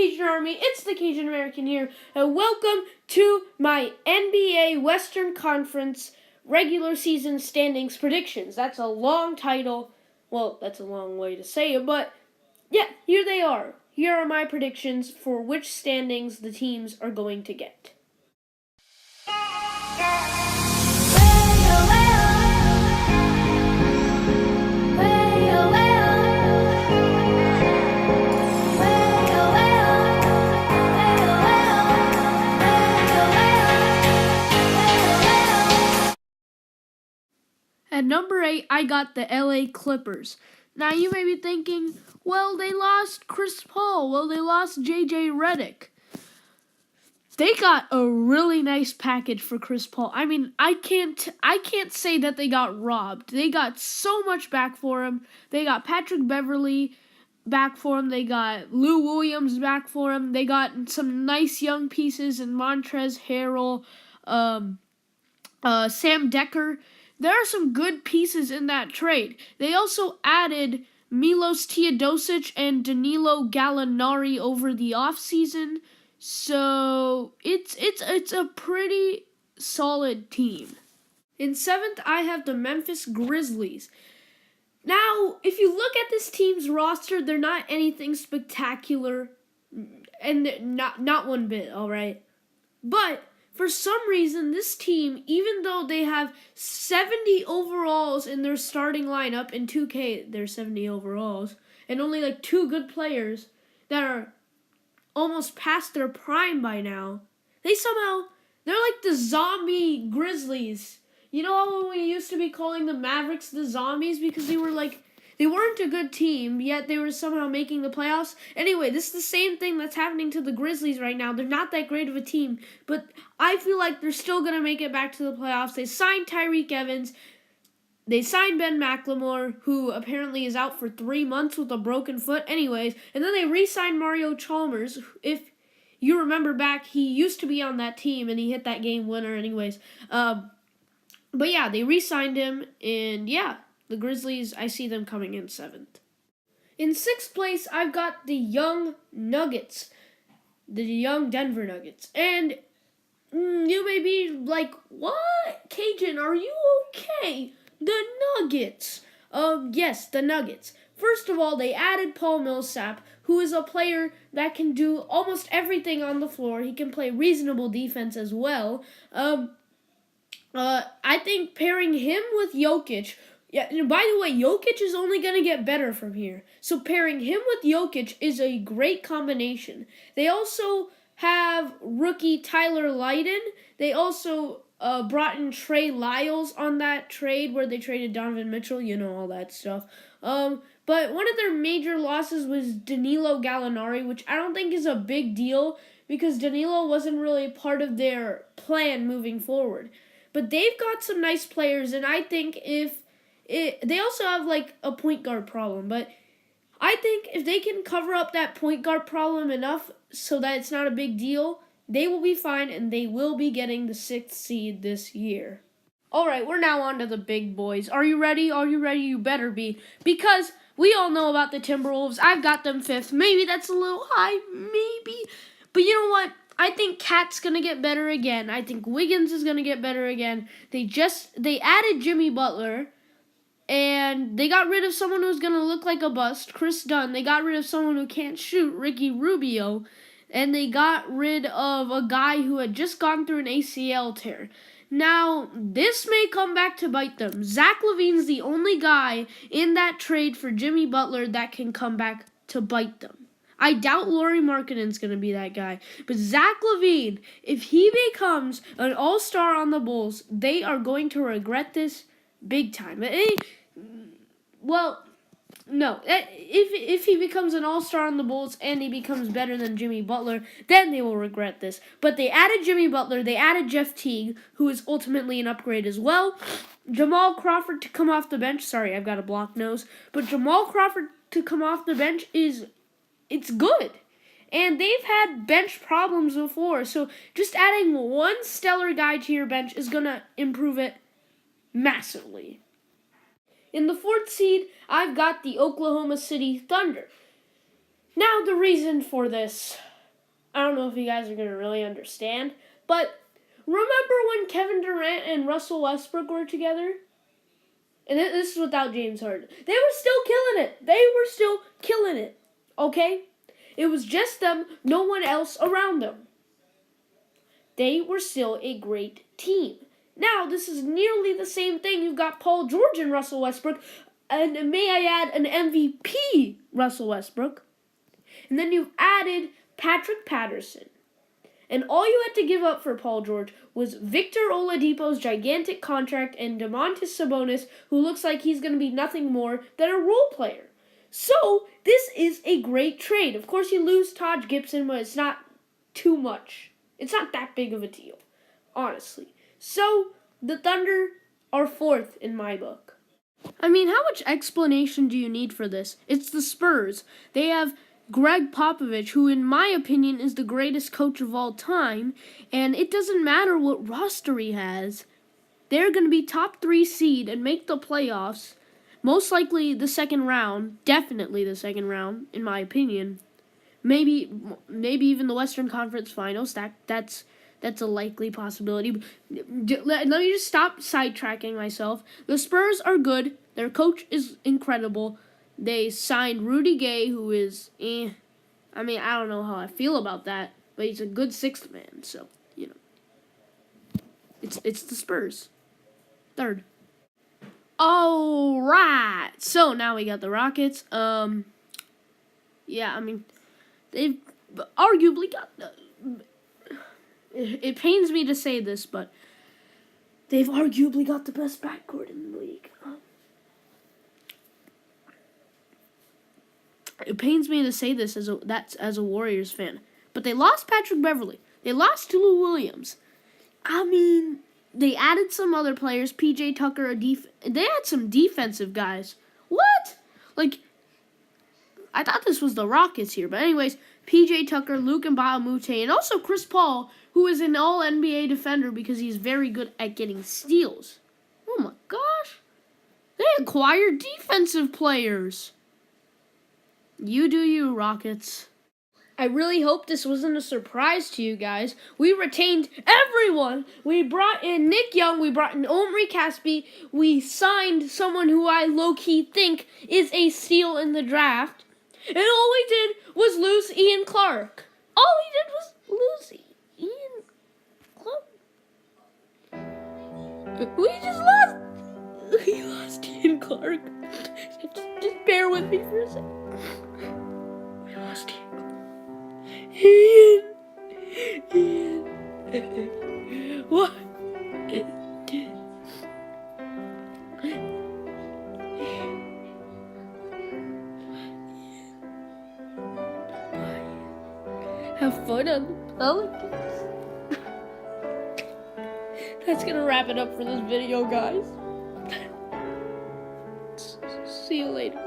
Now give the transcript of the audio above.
Cajun Army? It's the Cajun American here, and welcome to my NBA Western Conference regular season standings predictions. That's a long title. Well, that's a long way to say it, but yeah, here they are. Here are my predictions for which standings the teams are going to get. At number 8, I got the LA Clippers. Now, you may be thinking, well, they lost Chris Paul. Well, they lost JJ Redick. They got a really nice package for Chris Paul. I mean, I can't say that they got robbed. They got so much back for him. They got Patrick Beverley back for him. They got Lou Williams back for him. They got some nice young pieces in Montrezl Harrell, Sam Decker. There are some good pieces in that trade. They also added Milos Teodosic and Danilo Gallinari over the offseason. So it's a pretty solid team. In 7th, I have the Memphis Grizzlies. Now, if you look at this team's roster, they're not anything spectacular, and not one bit, all right? But for some reason, this team, even though they have 70 overalls in their starting lineup, in 2K, they're 70 overalls, and only like 2 good players that are almost past their prime by now, they're like the zombie Grizzlies. You know how we used to be calling the Mavericks the zombies because they weren't a good team, yet they were somehow making the playoffs? Anyway, this is the same thing that's happening to the Grizzlies right now. They're not that great of a team, but I feel like they're still going to make it back to the playoffs. They signed Tyreek Evans. They signed Ben McLemore, who apparently is out for 3 months with a broken foot. Anyways, and then they re-signed Mario Chalmers. If you remember back, he used to be on that team, and he hit that game winner anyways. But yeah, they re-signed him, and yeah, the Grizzlies, I see them coming in 7th. In 6th place, I've got the young Nuggets, the young Denver Nuggets. And you may be like, what? Cajun, are you okay? The Nuggets. Yes, the Nuggets. First of all, they added Paul Millsap, who is a player that can do almost everything on the floor. He can play reasonable defense as well. I think pairing him with Jokic. Yeah, by the way, Jokic is only going to get better from here. So pairing him with Jokic is a great combination. They also have rookie Tyler Lydon. They also brought in Trey Lyles on that trade where they traded Donovan Mitchell. You know, all that stuff. But one of their major losses was Danilo Gallinari, which I don't think is a big deal because Danilo wasn't really part of their plan moving forward. But they've got some nice players, and I think they also have like a point guard problem, but I think if they can cover up that point guard problem enough so that it's not a big deal, they will be fine, and they will be getting the 6th seed this year. All right, we're now on to the big boys. Are you ready? Are you ready? You better be, because we all know about the Timberwolves. I've got them 5th. Maybe that's a little high, maybe. But you know what? I think Cat's going to get better again. I think Wiggins is going to get better again. They added Jimmy Butler, and they got rid of someone who's going to look like a bust, Chris Dunn. They got rid of someone who can't shoot, Ricky Rubio. And they got rid of a guy who had just gone through an ACL tear. Now, this may come back to bite them. Zach LaVine's the only guy in that trade for Jimmy Butler that can come back to bite them. I doubt Lauri Markkanen's going to be that guy. But Zach LaVine, if he becomes an all-star on the Bulls, they are going to regret this big time. Well, no. If he becomes an all-star on the Bulls and he becomes better than Jimmy Butler, then they will regret this. But they added Jimmy Butler. They added Jeff Teague, who is ultimately an upgrade as well. Jamal Crawford to come off the bench. Sorry, I've got a blocked nose. But Jamal Crawford to come off the bench it's good. And they've had bench problems before, so just adding one stellar guy to your bench is going to improve it massively. In the 4th seed, I've got the Oklahoma City Thunder. Now, the reason for this, I don't know if you guys are going to really understand, but remember when Kevin Durant and Russell Westbrook were together? And this is without James Harden. They were still killing it. Okay? It was just them, no one else around them. They were still a great team. Now, this is nearly the same thing. You've got Paul George and Russell Westbrook, and may I add, an MVP Russell Westbrook. And then you've added Patrick Patterson. And all you had to give up for Paul George was Victor Oladipo's gigantic contract and Domantas Sabonis, who looks like he's going to be nothing more than a role player. So, this is a great trade. Of course, you lose Taj Gibson, but it's not too much. It's not that big of a deal, honestly. So, the Thunder are fourth in my book. I mean, how much explanation do you need for this? It's the Spurs. They have Greg Popovich, who in my opinion is the greatest coach of all time, and it doesn't matter what roster he has. They're going to be top 3 seed and make the playoffs. Most likely the second round, definitely the second round, in my opinion. Maybe even the Western Conference Finals. That's a likely possibility. Let me just stop sidetracking myself. The Spurs are good. Their coach is incredible. They signed Rudy Gay, who is, I mean, I don't know how I feel about that, but he's a good sixth man. So, it's the Spurs. Third. All right. So now we got the Rockets. Yeah, I mean, they've arguably got. It pains me to say this, but they've arguably got the best backcourt in the league. It pains me to say this as a Warriors fan, but they lost Patrick Beverley. They lost to Lou Williams. I mean, they added some other players. PJ Tucker, they had some defensive guys. What? Like, I thought this was the Rockets here, but anyways, PJ Tucker, Luke Mbamute, and also Chris Paul, who is an All-NBA defender because he's very good at getting steals. Oh my gosh. They acquired defensive players. You do you, Rockets. I really hope this wasn't a surprise to you guys. We retained everyone. We brought in Nick Young. We brought in Omri Caspi. We signed someone who I low-key think is a steal in the draft. And all we did was lose Ian Clark. All we did was lose Ian Clark. We just lost. We lost Ian Clark. Just bear with me for a second. We lost Ian. What? Have fun on the Pelicans. That's gonna wrap it up for this video, guys. See you later.